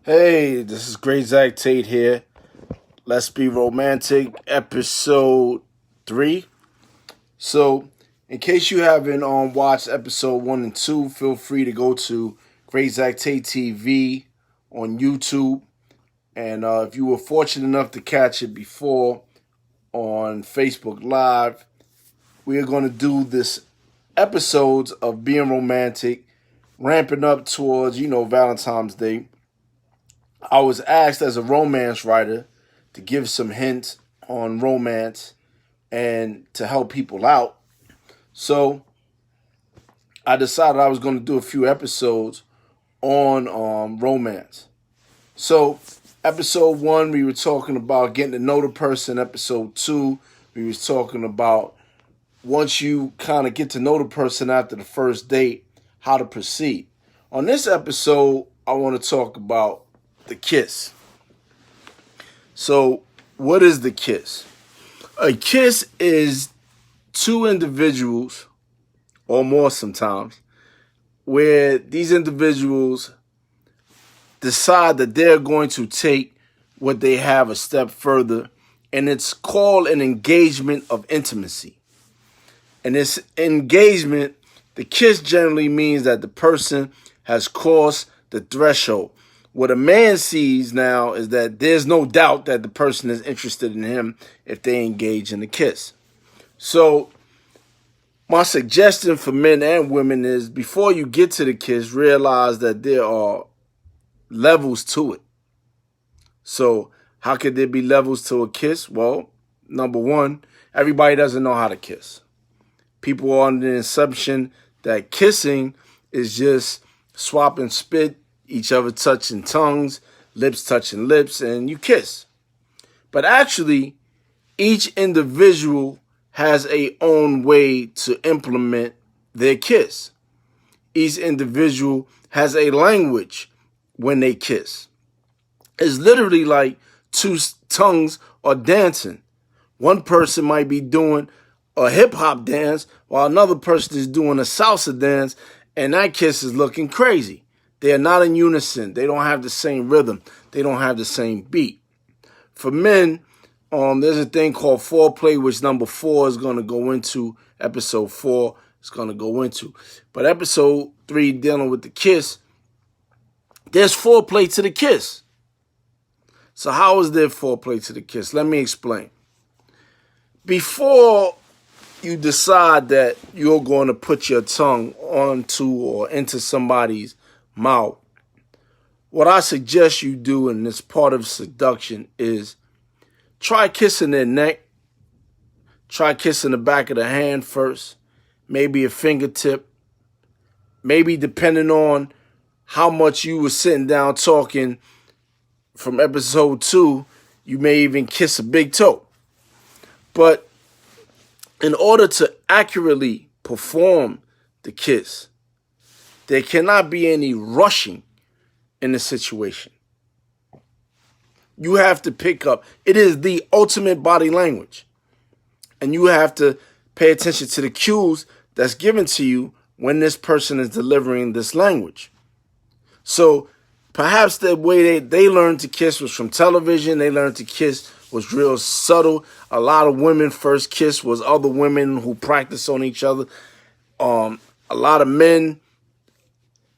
Hey, this is Great Zach Tate here. Let's Be Romantic, episode 3. So, in case you haven't watched episode 1 and 2, feel free to go to Great Zach Tate TV on YouTube. And if you were fortunate enough to catch it before on Facebook Live, we are going to do this episodes of being romantic, ramping up towards, Valentine's Day. I was asked as a romance writer to give some hints on romance and to help people out. So I decided I was going to do a few episodes on romance. So episode 1, we were talking about getting to know the person. Episode 2, we was talking about once you kind of get to know the person after the first date, how to proceed. On this episode, I want to talk about the kiss. So, what is the kiss? A kiss is two individuals, or more sometimes, where these individuals decide that they're going to take what they have a step further, and it's called an engagement of intimacy. And this engagement, the kiss generally means that the person has crossed the threshold. What a man sees now is that there's no doubt that the person is interested in him if they engage in a kiss. So my suggestion for men and women is before you get to the kiss, realize that there are levels to it. So how could there be levels to a kiss? Well, number one, everybody doesn't know how to kiss. People are under the assumption that kissing is just swapping spit, each other touching tongues, lips touching lips, and you kiss. But actually, each individual has a own way to implement their kiss. Each individual has a language when they kiss. It's literally like two tongues are dancing. One person might be doing a hip-hop dance while another person is doing a salsa dance, and that kiss is looking crazy. They are not in unison. They don't have the same rhythm. They don't have the same beat. For men, there's a thing called foreplay, which number 4 is going to go into. Episode 4 is going to go into. But episode 3, dealing with the kiss, there's foreplay to the kiss. So how is there foreplay to the kiss? Let me explain. Before you decide that you're going to put your tongue onto or into somebody's mouth, what I suggest you do in this part of seduction is try kissing their neck, try kissing the back of the hand first, maybe a fingertip, maybe depending on how much you were sitting down talking from episode 2, you may even kiss a big toe. But in order to accurately perform the kiss, there cannot be any rushing in the situation. You have to pick up. It is the ultimate body language. And you have to pay attention to the cues that's given to you when this person is delivering this language. So perhaps the way they learned to kiss was from television. They learned to kiss was real subtle. A lot of women first kiss was other women who practice on each other. A lot of men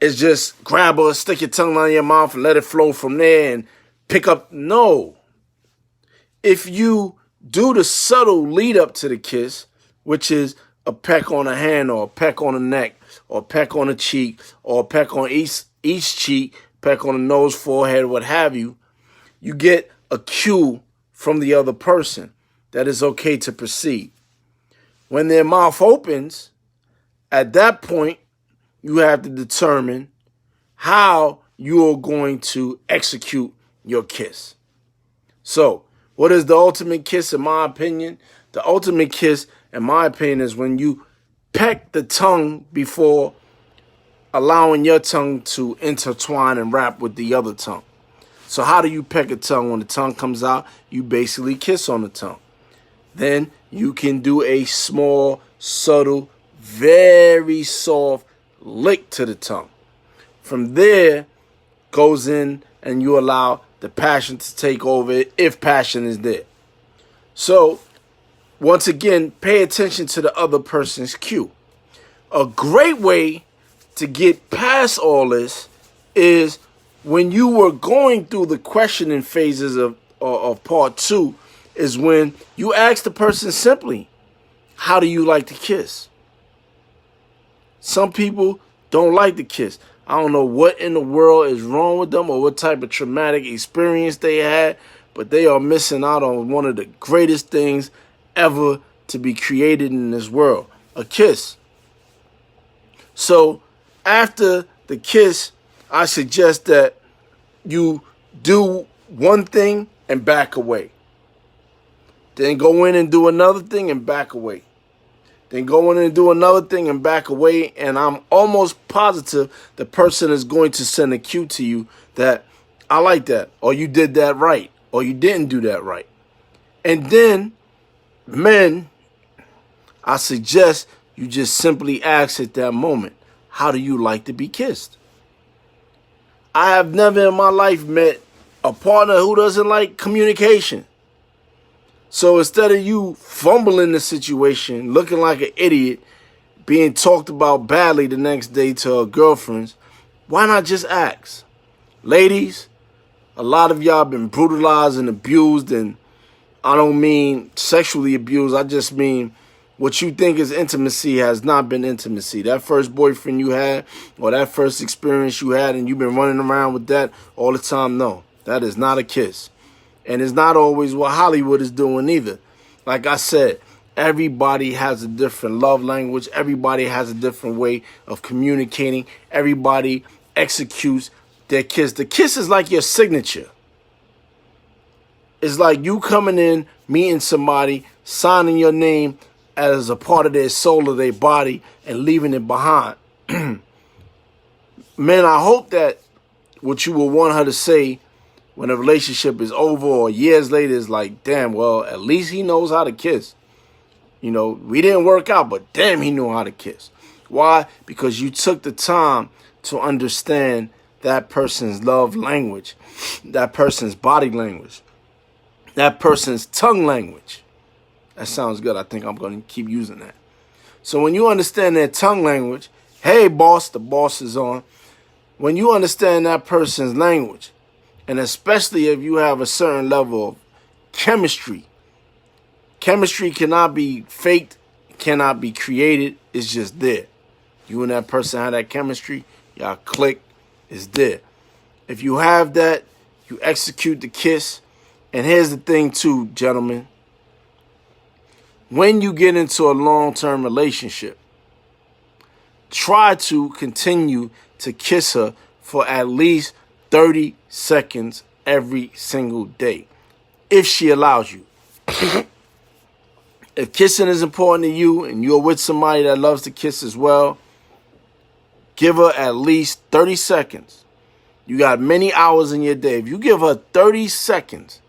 is just grab her, stick your tongue on your mouth and let it flow from there and pick up. No. If you do the subtle lead up to the kiss, which is a peck on the hand or a peck on the neck or a peck on the cheek or a peck on each cheek, peck on the nose, forehead, what have you, you get a cue from the other person that is okay to proceed. When their mouth opens, at that point, you have to determine how you're going to execute your kiss. So, what is the ultimate kiss in my opinion? The ultimate kiss, in my opinion, is when you peck the tongue before allowing your tongue to intertwine and wrap with the other tongue. So how do you peck a tongue? When the tongue comes out, you basically kiss on the tongue. Then you can do a small, subtle, very soft lick to the tongue. From there, goes in and you allow the passion to take over if passion is there. So, once again, pay attention to the other person's cue. A great way to get past all this is when you were going through the questioning phases of part 2 is when you ask the person simply, how do you like to kiss? Some people don't like to kiss. I don't know what in the world is wrong with them or what type of traumatic experience they had, but they are missing out on one of the greatest things ever to be created in this world, a kiss. So after the kiss, I suggest that you do one thing and back away. Then go in and do another thing and back away. Then go in and do another thing and back away. And I'm almost positive the person is going to send a cue to you that I like that, or you did that right, or you didn't do that right. And then, men, I suggest you just simply ask at that moment, how do you like to be kissed? I have never in my life met a partner who doesn't like communication. So instead of you fumbling the situation, looking like an idiot, being talked about badly the next day to her girlfriends, why not just ask? Ladies, a lot of y'all been brutalized and abused, and I don't mean sexually abused. I just mean what you think is intimacy has not been intimacy. That first boyfriend you had or that first experience you had and you've been running around with that all the time, no, that is not a kiss. And it's not always what Hollywood is doing either. Like I said, everybody has a different love language. Everybody has a different way of communicating. Everybody executes their kiss. The kiss is like your signature. It's like you coming in, meeting somebody, signing your name as a part of their soul or their body and leaving it behind. Man, I hope that what you will want her to say when a relationship is over or years later is like, damn, well, at least he knows how to kiss. You know, we didn't work out, but damn, he knew how to kiss. Why? Because you took the time to understand that person's love language, that person's body language, that person's tongue language. That sounds good. I think I'm going to keep using that. So when you understand their tongue language, hey, boss, the boss is on. When you understand that person's language, and especially if you have a certain level of chemistry, chemistry cannot be faked, cannot be created. It's just there. You and that person have that chemistry, y'all click, it's there. If you have that, you execute the kiss. And here's the thing too, gentlemen. When you get into a long-term relationship, try to continue to kiss her for at least 30 seconds every single day, if she allows you. If kissing is important to you and you're with somebody that loves to kiss as well, give her at least 30 seconds. You got many hours in your day. If you give her 30 seconds,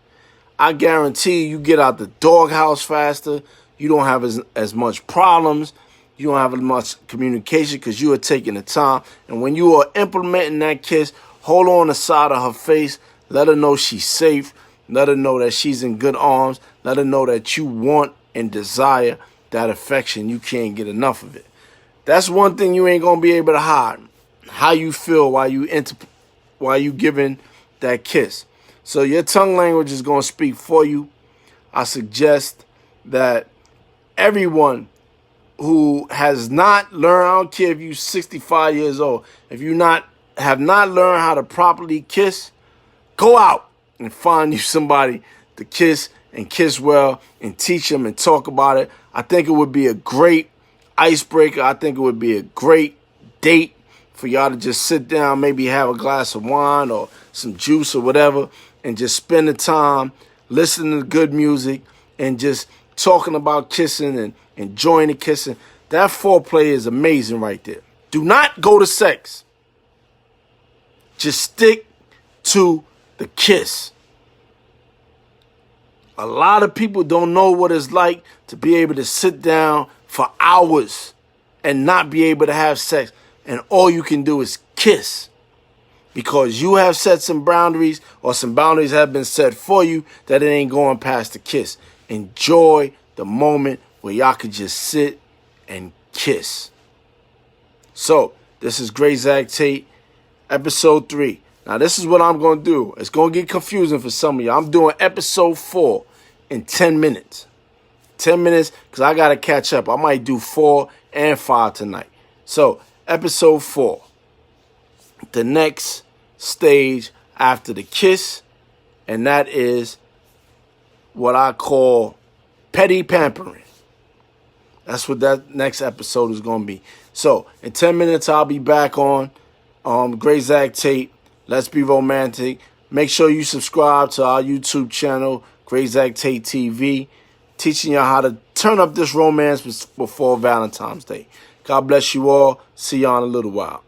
I guarantee you get out the doghouse faster. You don't have as much problems. You don't have as much communication because you are taking the time. And when you are implementing that kiss, hold on the side of her face. Let her know she's safe. Let her know that she's in good arms. Let her know that you want and desire that affection. You can't get enough of it. That's one thing you ain't going to be able to hide. How you feel while you giving that kiss. So your tongue language is going to speak for you. I suggest that everyone who has not learned, I don't care if you're 65 years old, if you have not learned how to properly kiss, go out and find you somebody to kiss and kiss well and teach them and talk about it. I think it would be a great icebreaker. I think it would be a great date for y'all to just sit down, maybe have a glass of wine or some juice or whatever, and just spend the time listening to good music and just talking about kissing and enjoying the kissing. That foreplay is amazing right there. Do not go to sex. Just stick to the kiss. A lot of people don't know what it's like to be able to sit down for hours and not be able to have sex. And all you can do is kiss. because you have set some boundaries or some boundaries have been set for you that it ain't going past the kiss. Enjoy the moment where y'all could just sit and kiss. So, this is Great Zach Tate, episode 3. Now, this is what I'm going to do. It's going to get confusing for some of y'all. I'm doing episode 4 in 10 minutes. 10 minutes because I got to catch up. I might do 4 and 5 tonight. So, episode 4. The next stage after the kiss, and that is what I call petty pampering. That's what that next episode is going to be. So, in 10 minutes, I'll be back on Great Zach Tate. Let's be romantic. Make sure you subscribe to our YouTube channel, Great Zach Tate TV, teaching you how to turn up this romance before Valentine's Day. God bless you all. See y'all in a little while.